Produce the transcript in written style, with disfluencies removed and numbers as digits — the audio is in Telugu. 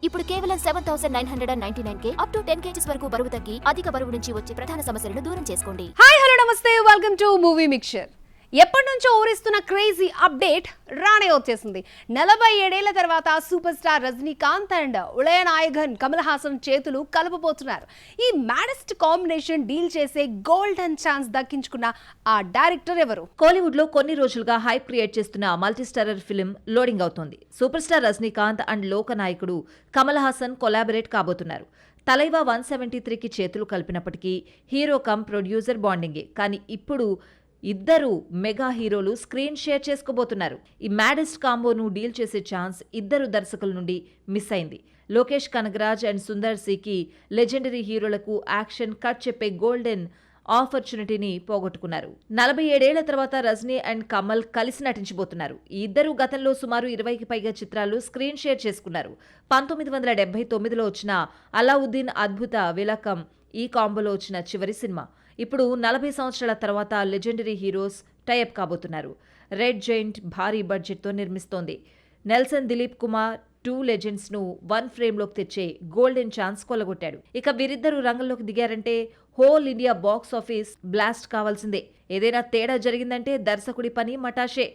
ఇప్పుడు కేవలం 7,999 అప్ టు 10 kgs వరకు బరువు తగ్గి అధిక బరువు నుంచి వచ్చే ప్రధాన సమస్యలను దూరం చేసుకోండి. హాయ్ హలో నమస్తే, వెల్కమ్ టు మూవీ మిక్చర్. ఎప్పటి నుంచో ఊరిస్తున్న క్రేజీ అప్డేట్ రానే వచ్చేసింది. 47 ఏళ్ల తర్వాత సూపర్ స్టార్ రజనీకాంత్ అండ్ ఉదయనాయకన్ కమల్ హాసన్ చేతులు కలపబోతున్నారు. ఈ మ్యాడెస్ట్ కాంబినేషన్ డీల్ చేసే గోల్డెన్ ఛాన్స్ దక్కించుకున్న ఆ డైరెక్టర్ ఎవరు? కోలీవుడ్ లో కొన్ని రోజులుగా హైప్ క్రియేట్ చేస్తున్న మల్టీస్టారర్ ఫిల్మ్ లోడింగ్ అవుతోంది. సూపర్ స్టార్ రజనీకాంత్ అండ్ లోకనాయకుడు కమల్ హాసన్ కొలాబరేట్ కాబోతున్నారు. తలైవా 173కి చేతులు కలిపినప్పటికీ హీరో కమ్ ప్రొడ్యూసర్ బాండింగే. కానీ ఇప్పుడు ఇద్దరు మెగా హీరోలు స్క్రీన్ షేర్ చేసుకోబోతున్నారు. ఈ మ్యాడెస్ట్ కాంబోను డీల్ చేసే ఛాన్స్ ఇద్దరు దర్శకుల నుండి మిస్ అయింది. లోకేష్ కనగరాజ్ అండ్ సుందర్ సీకి లెజెండరీ హీరోలకు యాక్షన్ కట్ చెప్పే గోల్డెన్ ఆపర్చునిటీని పోగొట్టుకున్నారు. 47 ఏళ్ల తర్వాత రజనీ అండ్ కమల్ కలిసి నటించబోతున్నారు. ఈ ఇద్దరు గతంలో సుమారు 20కి పైగా చిత్రాలు స్క్రీన్ షేర్ చేసుకున్నారు. 1979లో వచ్చిన అలావుద్దీన్ అద్భుత విలకం ఈ కాంబోలో వచ్చిన చివరి సినిమా. ఇప్పుడు 40 సంవత్సరాల తర్వాత లెజెండరీ హీరోస్ టైఅప్ కాబోతున్నారు. రెడ్ జైంట్ భారీ బడ్జెట్తో నిర్మిస్తోంది. నెల్సన్ దిలీప్ కుమార్ 2 లెజెండ్స్ ను వన్ ఫ్రేమ్ లోకి తెచ్చే గోల్డెన్ ఛాన్స్ కొల్లగొట్టాడు. ఇక వీరిద్దరూ రంగంలోకి దిగారంటే whole India box office blast కావాల్సిందే. ఏదైనా తేడా జరిగిందంటే దర్శకుడి పని మటాషే.